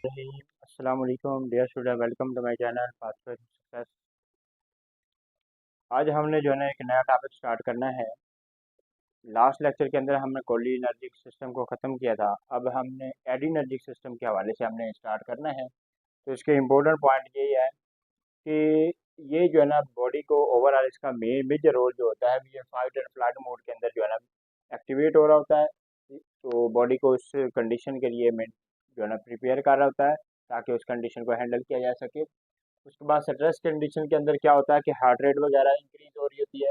अस्सलाम वालेकुम dear student, welcome to my channel pathway to success. आज हमने जो है ना एक नया टॉपिक स्टार्ट करना है। लास्ट लेक्चर के अंदर हमने कोलिनर्जिक सिस्टम को ख़त्म किया था। अब हमने एडिनर्जिक सिस्टम के हवाले से हमने स्टार्ट करना है। तो इसके इम्पोर्टेंट पॉइंट यही है कि ये जो है ना बॉडी को ओवरऑल इसका मेजर रोल जो होता है ये फाइट एंड फ्लाइट मोड के अंदर जो है ना एक्टिवेट हो रहा होता है। तो बॉडी को उस कंडीशन के लिए जो है ना प्रिपेयर कर रहा होता है ताकि उस कंडीशन को हैंडल किया जा सके। उसके बाद स्ट्रेस कंडीशन के अंदर क्या होता है कि हार्ट रेट वगैरह इंक्रीज हो रही होती है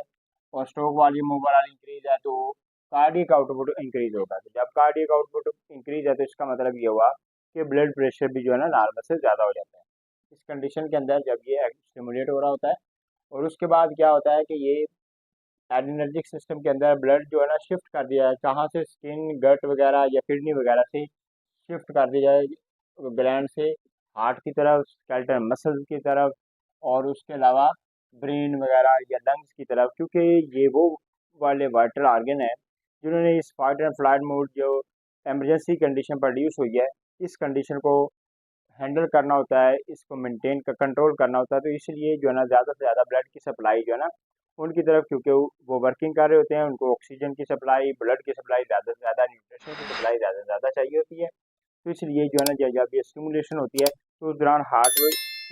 और स्ट्रोक वॉल्यूम ओवरऑल इंक्रीज है, तो कार्डियक आउटपुट इंक्रीज होगा। तो जब कार्डियक आउटपुट इंक्रीज है तो इसका मतलब ये हुआ कि ब्लड प्रेशर भी जो है ना नॉर्मल से ज़्यादा हो जाता है इस कंडीशन के अंदर जब ये स्टिमुलेट हो रहा होता है। और उसके बाद क्या होता है कि ये एडिनर्जिक सिस्टम के अंदर ब्लड जो है ना शिफ्ट कर दिया है, कहाँ से स्किन गट वगैरह या किडनी वगैरह से शिफ्ट कर दिया जाए ग्लैंड से हार्ट की तरफ, स्केलेटल मसल्स की तरफ और उसके अलावा ब्रेन वगैरह या लंग्स की तरफ, क्योंकि ये वो वाले वाइटल ऑर्गन है जिन्होंने इस फाइट एंड फ्लाइट मोड जो एमरजेंसी कंडीशन प्रोड्यूस हुई है इस कंडीशन को हैंडल करना होता है, इसको मेंटेन का कंट्रोल करना होता है। तो इसलिए जो है ना ज़्यादा से ज़्यादा ब्लड की सप्लाई जो है ना उनकी तरफ, क्योंकि वो वर्किंग कर रहे होते हैं, उनको ऑक्सीजन की सप्लाई, ब्लड की सप्लाई ज़्यादा से ज़्यादा, न्यूट्रिशन की सप्लाई ज़्यादा से ज़्यादा चाहिए होती है। तो इसलिए जो है ना जब ये स्टिमुलेशन होती है तो उस दौरान हार्ट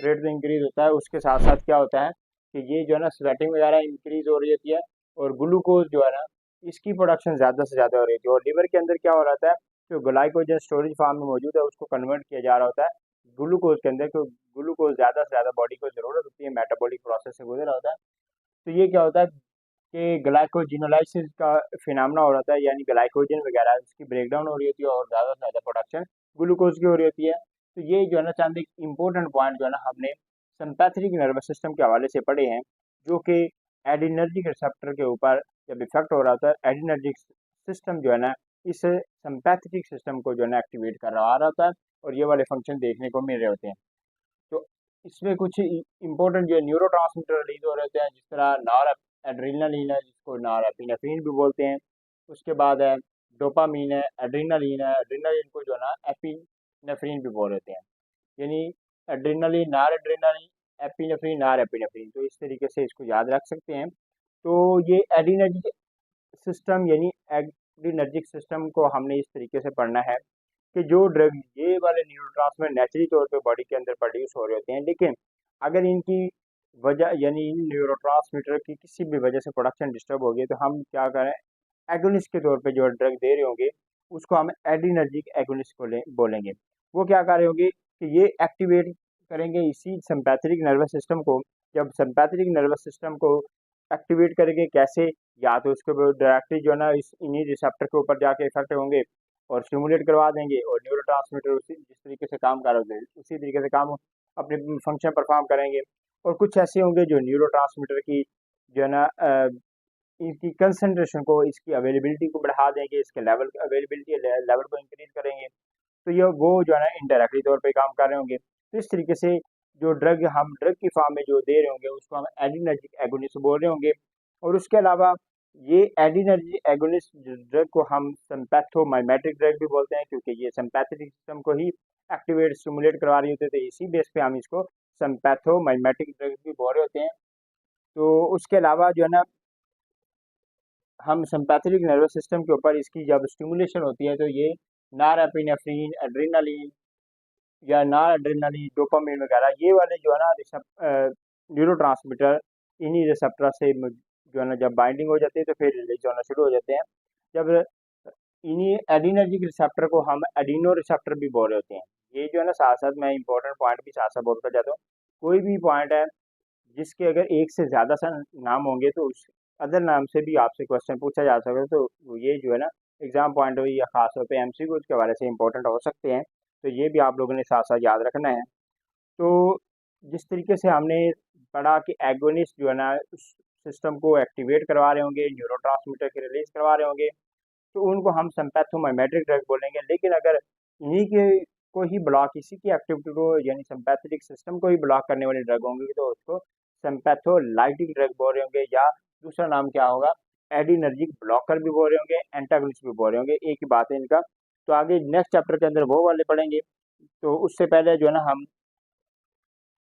रेट तो इंक्रीज होता है, उसके साथ साथ क्या होता है कि ये जो है ना स्वेटिंग वगैरह इंक्रीज हो रही होती है और ग्लूकोज जो है ना इसकी प्रोडक्शन ज़्यादा से ज़्यादा हो रही होती है। और लिवर के अंदर क्या हो रहा है, जो ग्लाइकोजन स्टोरेज फार्म में मौजूद है उसको कन्वर्ट किया जा रहा होता है ग्लूकोज के अंदर, क्योंकि ग्लूकोज ज़्यादा से ज़्यादा बॉडी को ज़रूरत होती है, मेटाबॉलिक प्रोसेस से गुजर रहा होता है। तो ये क्या होता है कि ग्लाइकोजिनोलाइसिस का फिनोमेना हो रहा है, यानी ग्लाइकोजन वगैरह इसकी ब्रेकडाउन हो रही होती है और ज़्यादा से ज़्यादा प्रोडक्शन ग्लूकोज की हो रही होती है। तो ये जो है ना चंद एक इम्पोर्टेंट पॉइंट जो है ना हमने सिंपैथेटिक नर्वस सिस्टम के हवाले से पढ़े हैं, जो कि एडिनर्जिक रिसेप्टर के ऊपर जब इफेक्ट हो रहा होता है एडिनर्जिक सिस्टम जो है ना इस सिंपैथेटिक सिस्टम को जो है ना एक्टिवेट कर रहा होता है और ये वाले फंक्शन देखने को मिल रहे होते हैं। तो इसमें कुछ इंपॉर्टेंट जो न्यूरो ट्रांसमीटर रिलीज हो रहे होते हैं, जिस तरह नॉर एड्रीनलिन है जिसको नॉर एपिनेफ्रिन भी बोलते हैं। उसके बाद है डोपामीन है, एड्रीनलिन है, एड्रीनलिन को जो है ना एपिनेफ्रिन भी बोल रहे हैं, यानी adrenaline nor adrenaline, epinephrine nor epinephrine. तो इस तरीके से इसको याद रख सकते हैं। तो ये एडिनर्जिक सिस्टम यानी एडिनर्जिक सिस्टम को हमने इस तरीके से पढ़ना है कि जो ड्रग ये वाले न्यूरोट्रांसमीटर नेचुरली तौर पे बॉडी के अंदर प्रोड्यूस हो रहे होते हैं, लेकिन अगर इनकी वजह यानी इन न्यूरोट्रांसमीटर की किसी भी वजह से प्रोडक्शन डिस्टर्ब हो गई तो हम क्या करें, एगोनिस्ट के तौर पे जो ड्रग दे रहे होंगे उसको हम एडिनर्जिक एगोनिस्ट बोलेंगे। वो क्या कर रहे होंगे कि ये एक्टिवेट करेंगे इसी सिंपैथेटिक नर्वस सिस्टम को। जब सिंपैथेटिक नर्वस सिस्टम को एक्टिवेट करेंगे कैसे, या तो उसके डायरेक्टली जो है ना इस इन्हीं रिसेप्टर के ऊपर जाके इफेक्ट होंगे और स्टिमुलेट करवा देंगे और न्यूरोट्रांसमीटर उसी जिस तरीके से काम कर रहे होते उसी तरीके से काम अपने फंक्शन परफॉर्म करेंगे। और कुछ ऐसे होंगे जो न्यूरोट्रांसमीटर की जो है ना इसकी कंसंट्रेशन को, इसकी अवेलेबिलिटी को बढ़ा देंगे, इसके लेवल अवेलेबिलिटी लेवल को इंक्रीज करेंगे। तो ये वो जो है ना इनडायरेक्टली तौर पे काम कर रहे होंगे। तो इस तरीके से जो ड्रग हम ड्रग की फॉर्म में जो दे रहे होंगे उसको हम एडिनर्जिक एगोनिस्ट बोल रहे होंगे। और उसके अलावा ये एडिनर्जी एगोनिस्ट ड्रग को हम सिंपैथोमाइमेटिक ड्रग भी बोलते हैं, क्योंकि ये सिंपैथेटिक सिस्टम को ही एक्टिवेट स्टिमुलेट करवा रही होते थे, इसी बेस पे हम इसको सिंपैथोमाइमेटिक ड्रग भी बोल रहे होते हैं। तो उसके अलावा जो है ना हम सिंपैथेटिक नर्वस सिस्टम के ऊपर इसकी जब स्टिमुलेशन होती है तो ये नॉरएपिनेफ्रिन, एड्रेनालिन या नॉरएड्रेनालिन, डोपामिन वगैरह ये वाले जो है ना न्यूरोट्रांसमीटर इन्हीं रिसेप्टर से जो है ना जब बाइंडिंग हो जाती है तो फिर रिलीज होना शुरू हो जाते हैं। जब इन्हीं एडिनर्जिक रिसेप्टर को हम एडिनो रिसेप्टर भी बोल रहे होते हैं। ये जो है ना साथ साथ मैं इंपॉर्टेंट पॉइंट भी साथ साथ बोलता जाता हूँ। कोई भी पॉइंट है जिसके अगर एक से ज़्यादा सा नाम होंगे तो उस अदर नाम से भी आपसे क्वेश्चन पूछा जा सकता है। तो ये जो है ना एग्जाम पॉइंट हुई या खास तौर पे एमसीक्यू के हवाले से इंपॉर्टेंट हो सकते हैं। तो ये भी आप लोगों ने साथ साथ याद रखना है। तो जिस तरीके से हमने पढ़ा कि एगोनिस्ट जो है ना सिस्टम को एक्टिवेट करवा रहे होंगे, न्यूरोट्रांसमीटर के रिलीज करवा रहे होंगे, तो उनको हम सिंपैथोमाइमेटिक ड्रग बोलेंगे। लेकिन अगर इन्हीं के को ही ब्लॉक, इसी की एक्टिविटी को यानी सिंपैथेटिक सिस्टम को ही ब्लॉक करने वाली ड्रग होंगी तो उसको सिंपैथोलाइटिक ड्रग बोल रहे होंगे, या दूसरा नाम क्या होगा, एडिनर्जिक ब्लॉकर भी बोल रहे होंगे, एंटागोनिस्ट भी बोल रहे होंगे। एक ही बात है इनका। तो आगे नेक्स्ट चैप्टर के अंदर वो वाले पढ़ेंगे। तो उससे पहले जो है ना हम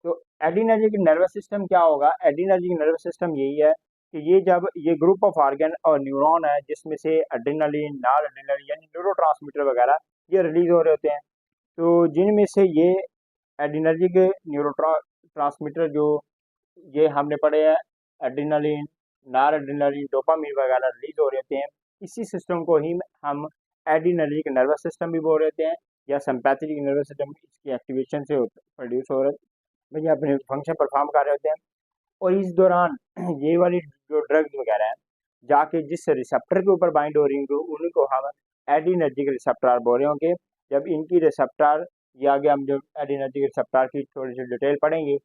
तो एड्रीनर्जिक नर्वस सिस्टम क्या होगा? एड्रीनर्जिक नर्वस सिस्टम यही है कि ये जब ये ग्रुप ऑफ ऑर्गन और न्यूरॉन है जिसमें से एड्रेनलिन, नॉर एड्रेनलिन यानी न्यूरोट्रांसमीटर वगैरह ये रिलीज हो रहे होते हैं। तो जिनमें से ये एड्रेनर्जिक ट्रांसमीटर जो ये हमने पढ़े हैं, एड्रेनलिन, नॉर एड्रेनलिन, डोपामिन वगैरह रिलीज हो रहे होते हैं। इसी सिस्टम को ही हम एड्रेनर्जिक नर्वस सिस्टम भी बोल रहे हैं या सिंपैथेटिक नर्वस सिस्टम, इसकी एक्टिवेशन से प्रोड्यूस हो रहे भैया अपने फंक्शन परफॉर्म कर रहे होते हैं। और इस दौरान ये वाली जो ड्रग्स वगैरह हैं जाके जिस रिसेप्टर के ऊपर बाइंड हो रही होंगी उन्हीं को हम एडिनर्जिक रिसेप्टर बोल रहे होंगे। जब इनकी रिसेप्टर ये आगे हम जो एडिनर्जिक रिसेप्टर की थोड़ी सी डिटेल पढ़ेंगे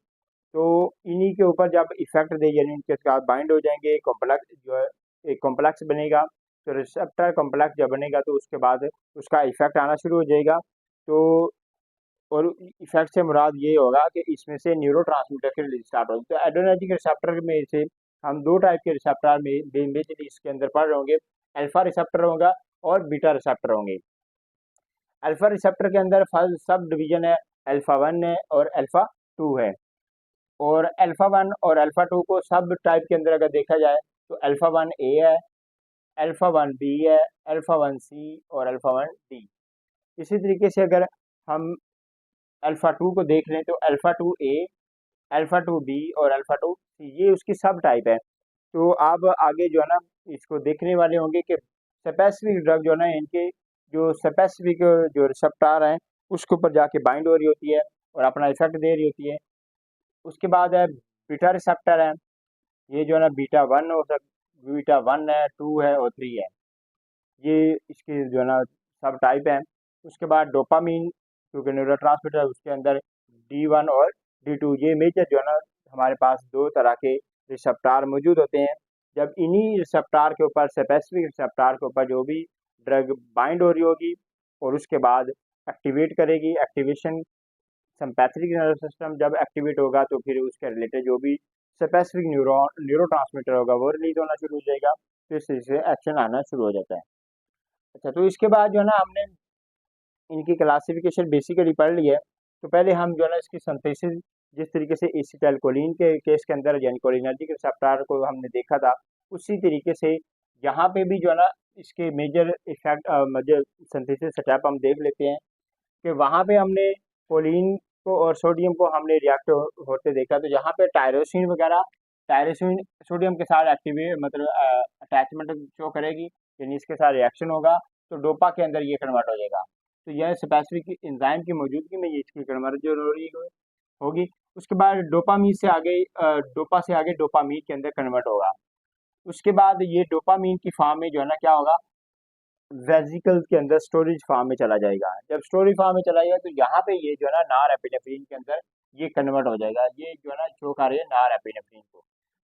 तो इन्हीं के ऊपर जब इफेक्ट दे यानी इनके साथ बाइंड हो जाएंगे, कॉम्प्लेक्स जो है एक कॉम्प्लेक्स बनेगा। तो रिसेप्टर कॉम्प्लेक्स जब बनेगा तो उसके बाद उसका इफेक्ट आना शुरू हो जाएगा। तो और इफेक्ट से मुराद ये होगा कि इसमें से न्यूरोट्रांसमीटर की रिलीज स्टार्ट होगी। तो एड्रेनर्जिक रिसेप्टर में से हम दो टाइप के रिसेप्टर में मेजरली इसके अंदर पढ़ रहे होंगे। अल्फा रिसेप्टर होगा और बीटा रिसेप्टर होंगे। अल्फा रिसेप्टर के अंदर फर्स्ट सब डिवीजन है, अल्फा 1 है और अल्फा 2 है। और अल्फा 1 और अल्फा 2 को सब टाइप के अंदर अगर देखा जाए तो अल्फा 1 ए है, अल्फा 1 बी है, अल्फा 1 सी और अल्फा 1 डी। इसी तरीके से अगर हम अल्फा 2 को देख लें तो अल्फा 2 ए, अल्फा 2 बी और अल्फा 2 सी ये उसकी सब टाइप है। तो आप आगे जो है ना इसको देखने वाले होंगे कि स्पेसिफिक ड्रग जो है ना इनके जो स्पेसिफिक जो रिसेप्टर हैं उसके ऊपर जाके बाइंड हो रही होती है और अपना इफेक्ट दे रही होती है। उसके बाद है बीटा रिसेप्टर है, ये जो है ना बीटा 1 हो सकता, बीटा 1 है, 2 है और 3 है, ये इसके जो है ना सब टाइप हैं। उसके बाद डोपामीन क्योंकि न्यूरोट्रांसमीटर उसके अंदर D1 और D2 ये मेजर जो है ना हमारे पास दो तरह के रिसेप्टार मौजूद होते हैं। जब इन्हीं रिसेप्टार के ऊपर स्पेसिफिक रिसेप्टार के ऊपर जो भी ड्रग बाइंड हो रही होगी और उसके बाद एक्टिवेट करेगी, एक्टिवेशन सिंपैथेटिक नर्वस सिस्टम जब एक्टिवेट होगा तो फिर उसके रिलेटेड जो भी स्पेसिफिक न्यूरोट्रांसमीटर होगा वो रिलीज होना शुरू हो जाएगा, तो इस तरह से एक्शन आना शुरू हो जाता है। अच्छा, तो इसके बाद जो है ना हमने इनकी क्लासिफिकेशन बेसिकली पढ़ ली है। तो पहले हम जो है ना इसकी सिंथेसिस जिस तरीके से एसिटाइलकोलिन के केस के अंदर यानी कोलिनर्जिक रिसेप्टर को हमने देखा था उसी तरीके से यहाँ पे भी जो है ना इसके major effect major synthesis step हम देख लेते हैं कि वहाँ पे हमने कोलिन को और सोडियम को हमने रिएक्ट होते देखा। तो यहाँ पे टायरोसिन वगैरह, टायरोसिन सोडियम के साथ एक्टिवेट मतलब अटैचमेंट शो करेगी यानी इसके साथ रिएक्शन होगा तो डोपा के अंदर ये कन्वर्ट हो जाएगा। तो यह स्पेसिफिक एंजाइम की मौजूदगी में ये इसकी कन्वर्ट जरूरी होगी। उसके बाद डोपामीन से आगे डोपा से आगे डोपामीन के अंदर कन्वर्ट होगा। उसके बाद ये डोपामीन की फॉर्म में जो है ना क्या होगा, वेजिकल के अंदर स्टोरेज फार्म में चला जाएगा। जब स्टोरेज फार्म में चला जाएगा तो यहाँ पे ये जो है ना नार एपिनेफ्रीन के अंदर ये कन्वर्ट हो जाएगा। ये जो है ना शो कर रही है नार एपिनेफ्रीन को।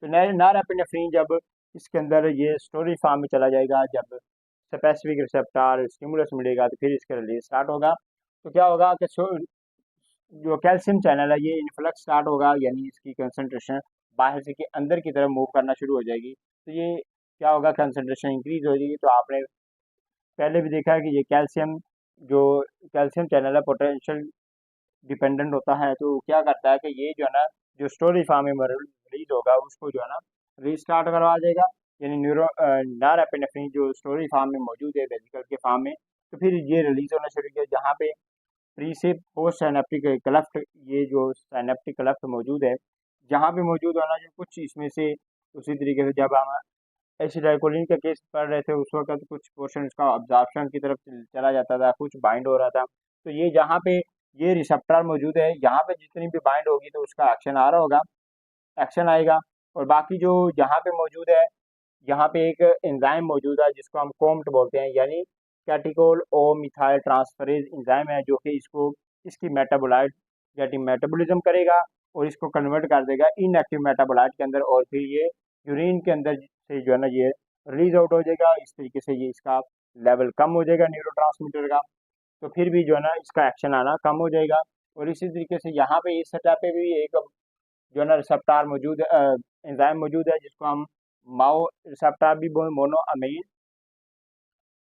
तो नार एपिनेफ्रीन जब इसके अंदर ये स्टोरेज फार्म में चला जाएगा, जब स्पेसिफिक रिसेप्टर स्टिमुलस मिलेगा तो फिर इसका रिलीज स्टार्ट होगा। तो क्या होगा कि जो कैल्शियम चैनल है ये इन्फ्लक्स स्टार्ट होगा यानी इसकी कंसंट्रेशन बाहर से के अंदर की तरफ मूव करना शुरू हो जाएगी। तो ये क्या होगा, कंसंट्रेशन इंक्रीज हो जाएगी। तो आपने पहले भी देखा है कि ये जो कैल्शियम चैनल है पोटेंशियल डिपेंडेंट होता है। तो क्या करता है कि ये जो है ना जो स्टोरेज फार्म में रिलीज होगा उसको जो है ना रीस्टार्ट करवा देगा यानी नॉरएपिनेफ्रिन जो स्टोरेज फार्म में मौजूद है वेजिकल के फार्म में, तो फिर ये रिलीज होना शुरू किया। जहाँ पे प्री से पोस्ट साइनेप्टिक क्लेफ्ट ये जो साइनेप्टिक क्लेफ्ट मौजूद है जहाँ पे मौजूद होना जो कुछ इसमें से उसी तरीके से जब हम एसिटाइलकोलिन का केस पढ़ रहे थे उस वक्त कुछ पोर्शन इसका अब्जॉर्प्शन की तरफ चला जाता था, कुछ बाइंड हो रहा था। तो ये जहाँ पे ये रिसेप्टर मौजूद है यहाँ पे जितनी भी बाइंड होगी तो उसका एक्शन आ रहा होगा, एक्शन आएगा। और बाकी जो यहाँ पे मौजूद है यहाँ पे एक एंजाइम मौजूद है जिसको हम कोम्ट बोलते हैं यानी कैटिकोल ओ मिथाइल ट्रांसफरेज एंजाइम है जो कि इसको इसकी मेटाबोलाइट यानी मेटाबॉलिज्म करेगा और इसको कन्वर्ट कर देगा इनएक्टिव मेटाबोलाइट के अंदर और फिर ये यूरिन के अंदर से जो है ना ये रिलीज आउट हो जाएगा। इस तरीके से ये इसका लेवल कम हो जाएगा न्यूरोट्रांसमीटर का, तो फिर भी जो है ना इसका एक्शन आना कम हो जाएगा। और इसी तरीके से यहाँ पे इस सतह पे भी एक जो है ना रिसेप्टर मौजूद है, एंजाइम मौजूद है जिसको हम माओ रिसेप्टर भी मोनो अमीन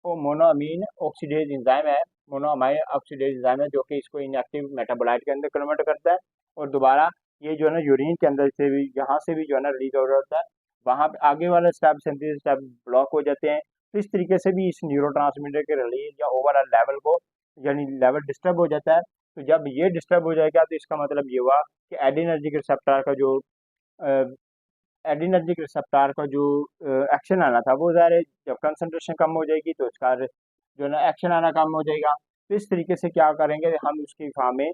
मोनोअमीन ऑक्सीडेज एंजाइम है, मोनोअमाइन ऑक्सीडेज एंजाइम है, जो कि इसको इनएक्टिव मेटाबोलाइट के अंदर कन्वर्ट करता है और दोबारा ये जो है ना यूरिन के अंदर से भी, यहाँ से भी जो है ना रिलीज हो जाता है, वहाँ पे आगे वाले स्टेप सिंथेसिस स्टेप ब्लॉक हो जाते हैं। तो इस तरीके से भी इस न्यूरोट्रांसमीटर के रिलीज या ओवरऑल लेवल को, यानी लेवल डिस्टर्ब हो जाता है। तो जब ये डिस्टर्ब हो जाएगा तो इसका मतलब ये हुआ कि एडिनर्जिक रिसेप्टर का जो एडिनर्जिक रिसेप्टर का जो एक्शन आना था वो ज़ाहिर है, जब कंसंट्रेशन कम हो जाएगी तो उसका जो है ना एक्शन आना कम हो जाएगा। तो इस तरीके से क्या करेंगे हम, उसकी फॉर्म में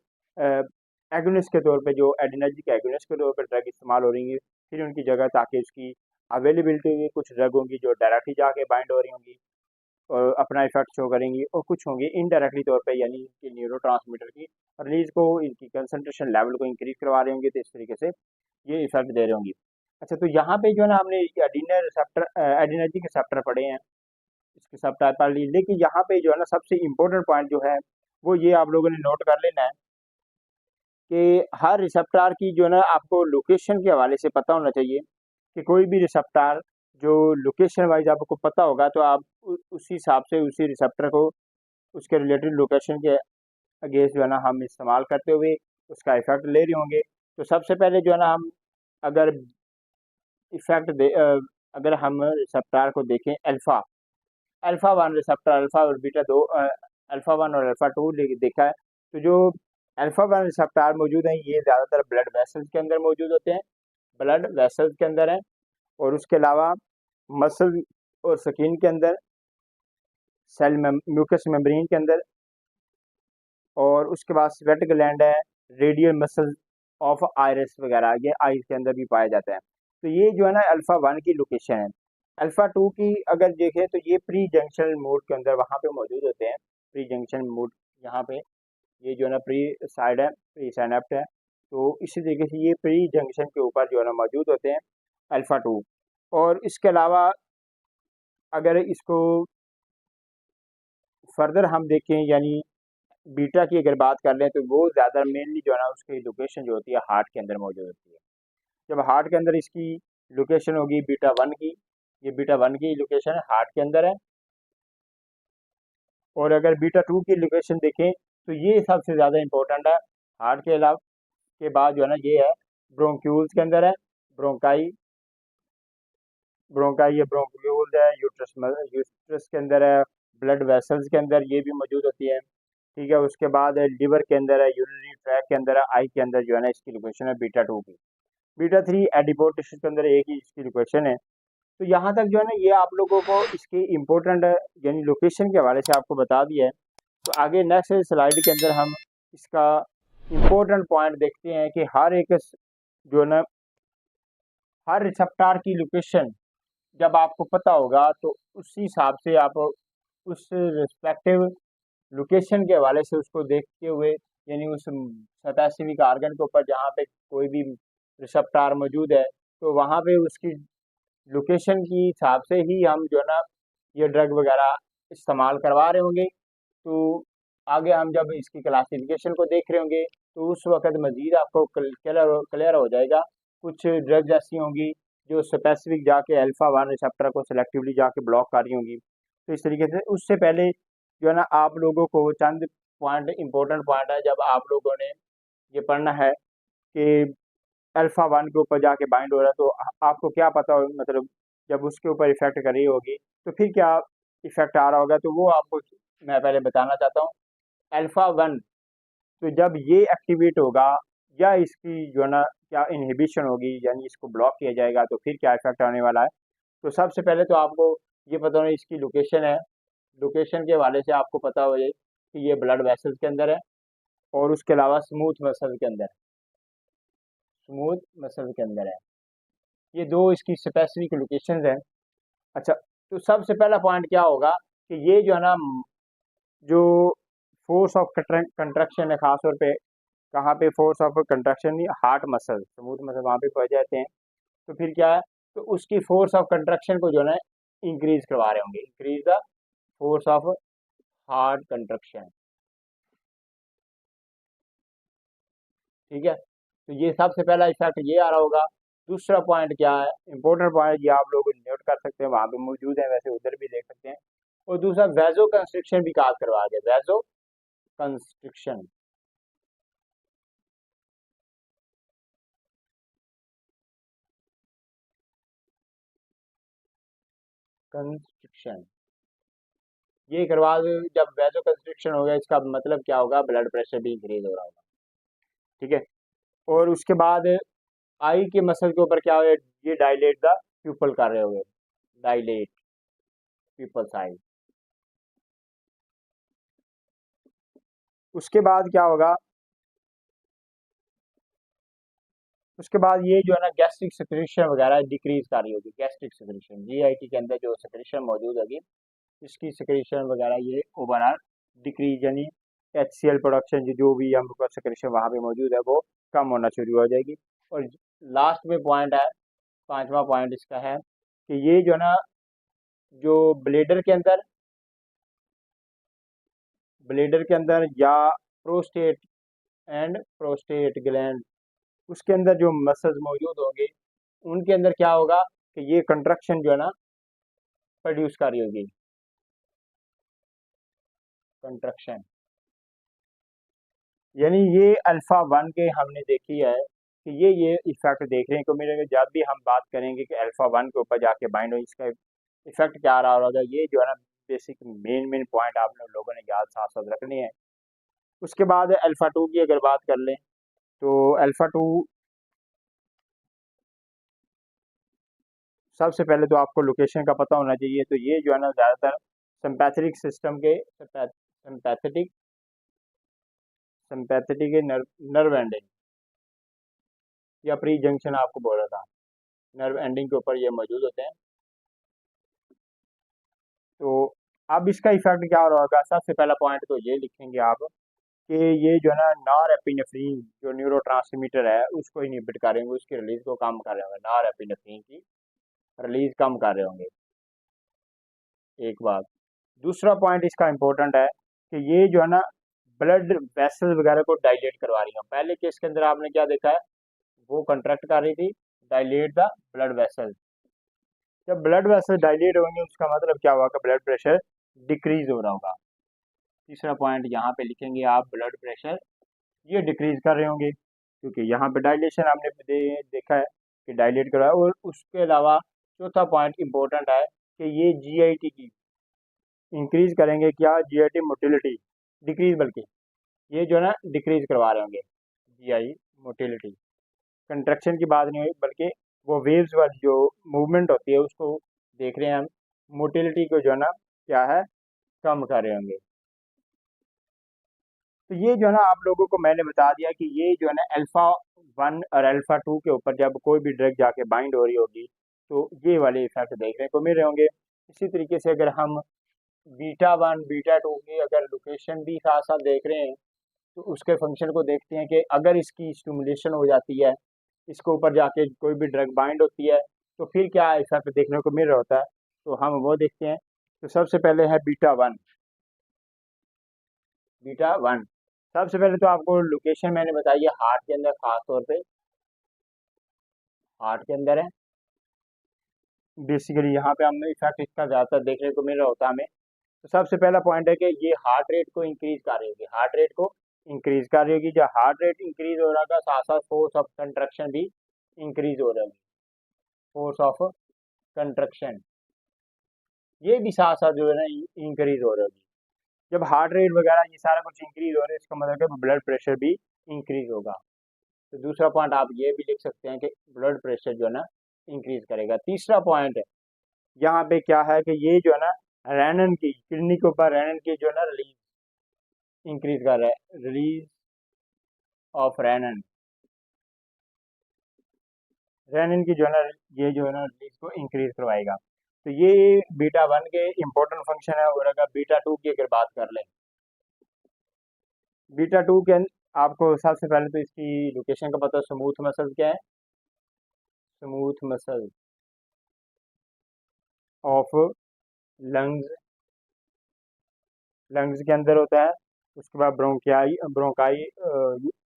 एगोनिस्ट के तौर पे, जो एडिनर्जिक एगोनिस्ट के तौर पे ड्रग इस्तेमाल हो रही है, फिर उनकी जगह ताकि उसकी अवेलेबिलिटी हुई, कुछ ड्रग होंगी जो डायरेक्टली जाके बाइंड हो रही होंगी और अपना इफेक्ट शो करेंगी, और कुछ होंगी इनडायरेक्टली तौर पे, यानी इनकी न्यूरो की रिलीज को, इनकी कंसंट्रेशन लेवल को इंक्रीज करवा रहे होंगे, तो इस तरीके से ये इफेक्ट दे रहे होंगे। अच्छा, तो यहाँ पे जो है ना हमने एडिनर रिसेप्टर, एडिनर्जिक रिसेप्टर पढ़े हैं, इसके सब टाइप पढ़ ली, लेकिन यहाँ पे जो है ना सबसे इम्पोर्टेंट पॉइंट जो है वो ये आप लोगों ने नोट कर लेना है कि हर रिसेप्टर की जो है ना आपको लोकेशन के हवाले से पता होना चाहिए, कि कोई भी रिसेप्टर जो लोकेशन वाइज आपको पता होगा तो आप उसी हिसाब से उसी रिसेप्टर को उसके रिलेटेड लोकेशन के अगेंस्ट जो है ना हम इस्तेमाल करते हुए उसका इफेक्ट ले रहे होंगे। तो सबसे पहले जो है ना हम अगर इफेक्ट अगर हम रिसेप्टर को देखें, alpha alpha one receptor, alpha और बीटा दो, अल्फा वन और अल्फा टू देखा है। तो जो अल्फा वन रिसेप्टर मौजूद हैं ये ज़्यादातर ब्लड वेसल्स के अंदर मौजूद होते हैं, ब्लड वेसल्स के अंदर हैं, और उसके अलावा मसल और स्किन के अंदर, सेल म्यूकस मेम्ब्रेन के अंदर, और उसके बाद स्वेट ग्लैंड है, रेडियल मसल ऑफ आयरिस वगैरह, ये आइज के अंदर भी पाया जाता है। तो ये जो है ना अल्फा वन की लोकेशन है। अल्फा टू की अगर देखें तो ये प्री जंक्शन मोड के अंदर वहाँ पे मौजूद होते हैं, प्री जंक्शन मोड, यहाँ पे ये जो है ना प्री साइड है, प्री साइनेप्ट है, तो इसी तरीके से ये प्री जंक्शन के ऊपर जो है ना मौजूद होते हैं अल्फा टू। और इसके अलावा अगर इसको फर्दर हम देखें, यानी बीटा की अगर बात कर लें, तो वो ज़्यादा मेनली जो है ना उसकी लोकेशन जो होती है हार्ट के अंदर मौजूद होती है। जब हार्ट के अंदर इसकी लोकेशन होगी बीटा वन की, ये बीटा वन की लोकेशन हार्ट के अंदर है। और अगर बीटा टू की लोकेशन देखें तो ये सबसे ज़्यादा इंपॉर्टेंट है, हार्ट के अलावा के बाद जो है ना ये है ब्रोंक्यूल्स के अंदर है, ब्रोंकाई, ब्रोंकाई या ब्रोंक्यूल्स है, यूट्रस, यूट्रस के अंदर है, ब्लड वेसल्स के अंदर ये भी मौजूद होती है। ठीक है, उसके बाद लिवर के अंदर है, यूरिनरी ट्रैक के अंदर है, आई के अंदर जो है ना इसकी लोकेशन है बीटा टू की। बीटा थ्री एडिपोज टिश्यू के अंदर एक ही इसकी लोकेशन है। तो यहाँ तक जो है ना ये आप लोगों को इसकी इम्पोर्टेंट यानी लोकेशन के हवाले से आपको बता दिया है। तो आगे नेक्स्ट स्लाइड के अंदर हम इसका इम्पोर्टेंट पॉइंट देखते हैं कि हर एक जो है ना हर रिसेप्टर की लोकेशन जब आपको पता होगा तो उसी हिसाब से आप उस रिस्पेक्टिव लोकेशन के हवाले से उसको देखते हुए, यानी उस स्पेसिफिक आर्गन के ऊपर जहाँ पे कोई भी रिसेप्टर मौजूद है तो वहाँ पे उसकी लोकेशन की हिसाब से ही हम जो है ना ये ड्रग वगैरह इस्तेमाल करवा रहे होंगे। तो आगे हम जब इसकी क्लासिफिकेशन को देख रहे होंगे तो उस वक्त मजीद आपको क्लियर हो जाएगा। कुछ ड्रग्स ऐसी होंगी जो स्पेसिफिक जाके अल्फा वन रिसेप्टर को सिलेक्टिवली जाके ब्लॉक कर रही होंगी। तो इस तरीके से उससे पहले जो है ना आप लोगों को चंद पॉइंट, इंपॉर्टेंट पॉइंट है जब आप लोगों ने ये पढ़ना है कि अल्फा वन के ऊपर जाके बाइंड हो रहा है, तो आपको क्या पता हो, मतलब जब उसके ऊपर इफेक्ट कर रही होगी तो फिर क्या इफेक्ट आ रहा होगा, तो वो आपको मैं पहले बताना चाहता हूँ। अल्फा वन, तो जब ये एक्टिवेट होगा या इसकी जो है ना क्या इनहिबिशन होगी, यानी इसको ब्लॉक किया जाएगा, तो फिर क्या इफेक्ट आने वाला है। तो सबसे पहले तो आपको ये पता होना इसकी लोकेशन है, लोकेशन के हवाले से आपको पता हो जाए कि ये ब्लड वेसल्स के अंदर है और उसके अलावा स्मूथ मसल के अंदर, स्मूथ मसल के अंदर है। ये दो इसकी स्पेसिफिक लोकेशंस हैं। अच्छा, तो सबसे पहला पॉइंट क्या होगा कि ये जो है ना जो फोर्स ऑफ कंट्रक्शन है, खास तौर पे कहाँ पे force of construction, heart muscle, smooth muscle वहाँ पे पहुँच जाते हैं। तो फिर क्या है, तो उसकी फोर्स ऑफ कंट्रक्शन को जो है ना इंक्रीज करवा रहे होंगे, increase the force of heart construction. ठीक है, तो ये सबसे पहला इफेक्ट ये आ रहा होगा। दूसरा पॉइंट क्या है, इंपॉर्टेंट पॉइंट, ये आप लोग नोट कर सकते हैं, वहाँ पे मौजूद है, वैसे उधर भी देख सकते हैं। और दूसरा वैजो कंस्ट्रिक्शन भी कहा करवा गया, वैजो कंस्ट्रिक्शन, कंस्ट्रिक्शन ये करवा दो। जब वैजो कंस्ट्रिक्शन हो गया इसका मतलब क्या होगा, ब्लड प्रेशर भी इंक्रीज हो रहा होगा। ठीक है। और उसके बाद आई के मसल के ऊपर क्या हो, ये डायलेट द प्यूपल कर रहे होंगे, डायलेट प्यूपल साइज। उसके बाद क्या होगा, उसके बाद ये जो है ना गैस्ट्रिक सिक्रेशन वगैरह डिक्रीज कर रही होगी, गैस्ट्रिक सिक्रेशन जीआईटी के अंदर जो सिक्रेशन मौजूद होगी इसकी सिक्रेशन वगैरह ये ओवरऑल डिक्रीज, यानी एचसीएल प्रोडक्शन जो भी हमको सिक्रेशन वहाँ पे मौजूद है वो कम होना शुरू हो जाएगी। और लास्ट में पॉइंट है, पांचवा पॉइंट इसका है कि ये जो है ना जो ब्लेडर के अंदर, ब्लेडर के अंदर या प्रोस्टेट एंड प्रोस्टेट ग्लैंड, उसके अंदर जो मसल्स मौजूद होंगे उनके अंदर क्या होगा कि ये कंट्रक्शन जो है ना प्रोड्यूस कर रही होगी, कंट्रक्शन। यानी ये अल्फा वन के हमने देखी है कि ये इफेक्ट देख रहे हैं को मेरे, जब भी हम बात करेंगे कि अल्फा वन के ऊपर जाके बाइंड हो इसका इफेक्ट क्या आ रहा होगा, ये जो है ना बेसिक मेन मेन पॉइंट आप लोगों ने याद साथ साथ रखने हैं। उसके बाद अल्फा टू की अगर बात कर लें तो अल्फा टू सबसे पहले तो आपको लोकेशन का पता होना चाहिए। तो ये जो है ना ज़्यादातर सिंपैथेटिक सिस्टम के सिंपैथेटिक सिंपैथेटिक नर्व एंडिंग या प्री जंक्शन आपको बोला था, नर्व एंडिंग के ऊपर ये मौजूद होते हैं। तो अब इसका इफेक्ट क्या हो रहा होगा, सबसे पहला पॉइंट तो ये लिखेंगे आप कि ये जो है ना नॉरएपिनेफ्रिन जो न्यूरोट्रांसमीटर है उसको इनहिबिट कर रहे होंगे, उसकी रिलीज को कम कर रहे होंगे, नॉरएपिनेफ्रिन की रिलीज कम कर रहे होंगे, एक बात। दूसरा पॉइंट इसका इम्पोर्टेंट है कि ये जो है ना ब्लड वेसल वगैरह को डायलेट करवा रही है। पहले केस के अंदर आपने क्या देखा है, वो कंट्रैक्ट कर रही थी, डायलेट द ब्लड वेसल। जब ब्लड वेसल डायलेट होंगे उसका मतलब क्या हुआ कि ब्लड प्रेशर डिक्रीज हो रहा होगा। तीसरा पॉइंट यहाँ पे लिखेंगे आप, ब्लड प्रेशर ये डिक्रीज कर रहे होंगे क्योंकि यहाँ पे डायलेशन आपने देखा है कि डायलेट कर रहा है। और उसके अलावा चौथा पॉइंट इम्पोर्टेंट है कि ये जीआईटी की इंक्रीज करेंगे, क्या जीआईटी मोटिलिटी डिक्रीज, बल्कि ये जो है ना डिक्रीज करवा रहे होंगे जीआई मोटिलिटी। कंट्रक्शन की बात नहीं हुई बल्कि वो वेव्स वाली जो मूवमेंट होती है उसको देख रहे हैं हम, मोटिलिटी को जो है ना क्या है कम कर रहे होंगे। तो ये जो है ना आप लोगों को मैंने बता दिया कि ये जो है ना अल्फा वन और अल्फा टू के ऊपर जब कोई भी ड्रग जाके बाइंड हो रही होगी तो ये वाले इफेक्ट देखने को मिल रहे होंगे। इसी तरीके से अगर हम बीटा वन बीटा टू की अगर लोकेशन भी साथ साथ देख रहे हैं तो उसके फंक्शन को देखते हैं कि अगर इसकी स्टिमुलेशन हो जाती है, इसके ऊपर जाके कोई भी ड्रग बाइंड होती है तो फिर क्या इफेक्ट देखने को मिल रहा होता है, तो हम वो देखते हैं। तो सबसे पहले है बीटा वन, बीटा वन सबसे पहले तो आपको लोकेशन मैंने बताई है हार्ट के अंदर, खास तौर पे हार्ट के अंदर है। बेसिकली यहाँ पे हमें इफेक्ट इसका ज़्यादातर देखने को मिल रहा होता है हमें। तो सबसे पहला पॉइंट है कि ये हार्ट रेट को इंक्रीज कर रही होगी, हार्ट रेट को इंक्रीज कर रही होगी। जब हार्ट रेट इंक्रीज हो रहा था साथ साथ फोर्स ऑफ कंट्रक्शन भी इंक्रीज हो रहा है, फोर्स ऑफ कंट्रक्शन ये भी साथ साथ जो है ना इंक्रीज हो रहा है। जब हार्ट रेट वगैरह ये सारा कुछ इंक्रीज हो रहा है इसका मतलब है ब्लड प्रेशर भी इंक्रीज होगा। तो दूसरा पॉइंट आप ये भी लिख सकते हैं कि ब्लड प्रेशर जो है ना इंक्रीज करेगा। तीसरा पॉइंट है यहाँ पे क्या है कि ये जो है ना रेनन की किडनी के ऊपर रेनन की जो है ना रिलीज इंक्रीज कर रहा है, रिलीज ऑफ रेनन, रेनन की जो है ना ये जो है ना रिलीज को इंक्रीज करवाएगा। तो ये बीटा वन के इंपॉर्टेंट फंक्शन है। और अगर बीटा टू की अगर बात कर लें, बीटा टू के आपको सबसे पहले तो इसकी लोकेशन का पता, स्मूथ मसल क्या है, smooth muscle of lungs, lungs के अंदर होता है। उसके बाद ब्रोंकियाई ब्रोंकाई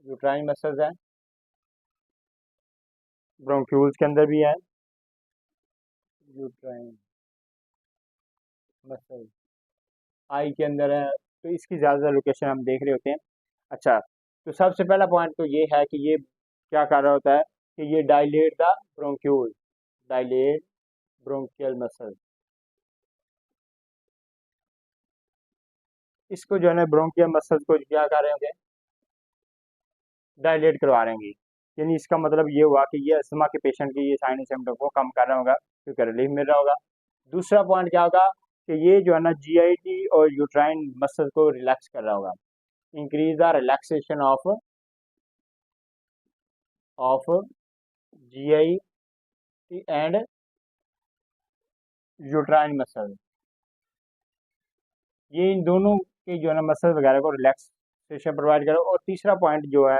यूट्राइन मसल्स है, ब्रोंक्यूल्स के अंदर भी है यूट्राइन मसल। आई के अंदर है, तो इसकी ज़्यादा लोकेशन हम देख रहे होते हैं। अच्छा, तो सबसे पहला पॉइंट तो ये है कि ये क्या कर रहा होता है कि ये dilate the bronchiole, dilate bronchial muscle, इसको जो है ना ब्रोंकियल मसल को क्या कर रहे होंगे, डायलेट करवा रहे होंगे। यानी इसका मतलब ये हुआ कि ये अस्थमा के पेशेंट की ये साइन सिम्टम को कम कर रहा होगा, क्योंकि रिलीफ मिल रहा होगा। दूसरा पॉइंट क्या होगा कि ये जो है ना जीआईटी और यूट्राइन मसल को रिलैक्स कर रहा होगा, increase the relaxation of GIT and uterine muscle, ये इन दोनों के जो है ना मसल वगैरह को रिलैक्सेशन प्रोवाइड करो। और तीसरा पॉइंट जो है,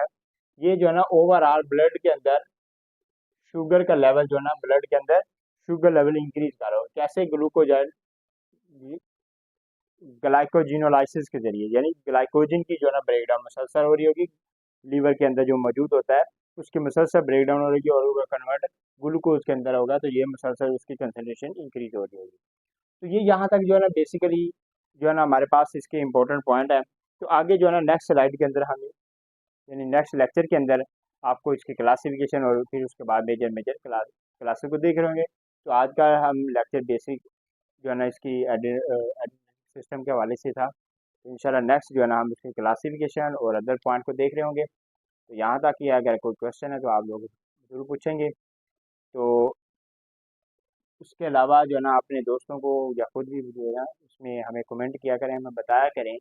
ये जो है ना ओवरऑल ब्लड के अंदर शुगर का लेवल जो है ना, ब्लड के अंदर शुगर लेवल इंक्रीज करो। कैसे? ग्लूकोज ग्लाइकोजिनोलाइसिस के जरिए, यानी ग्लाइकोजन की जो है ना ब्रेकडाउन मसलसल हो रही होगी, लीवर के अंदर जो मौजूद होता है उसकी मसलसल ब्रेकडाउन हो रही है और वो कन्वर्ट ग्लूकोज के अंदर होगा, तो ये मसलसल उसकी कंसनट्रेशन इंक्रीज हो रही होगी। तो ये यहाँ तक जो है ना बेसिकली जो है ना हमारे पास इसके इंपॉर्टेंट पॉइंट है। तो आगे जो है ना नेक्स्ट स्लाइड के अंदर हम, यानी नेक्स्ट लेक्चर के अंदर आपको इसकी क्लासिफिकेशन और फिर उसके बाद मेजर मेजर क्लासेस को देख रहे होंगे। तो आज का हम लेक्चर बेसिक जो है ना इसकी सिस्टम के हवाले से था। तो इंशाल्लाह नेक्स्ट जो है ना हम इसकी क्लासिफिकेशन और अदर पॉइंट को देख रहे होंगे। तो यहाँ तक कि अगर कोई क्वेश्चन है तो आप लोग ज़रूर पूछेंगे। तो उसके अलावा जो है ना अपने दोस्तों को या खुद भी जो है ना उसमें हमें कमेंट किया करें, हमें बताया करें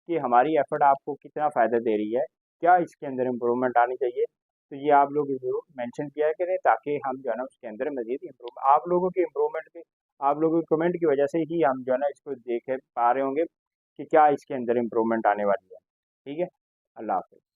कि हमारी एफर्ट आपको कितना फ़ायदा दे रही है, क्या इसके अंदर इम्प्रूवमेंट आनी चाहिए। तो ये आप लोग ज़रूर मेंशन किया करें, ताकि हम जो है ना उसके अंदर मज़ीद इम्प्रूव, आप लोगों के इम्प्रूवमेंट के, आप लोगों के कमेंट की वजह से ही हम जो है ना इसको देख पा रहे होंगे कि क्या इसके अंदर इम्प्रूवमेंट आने वाली है। ठीक है, अल्लाह हाफ़िज़।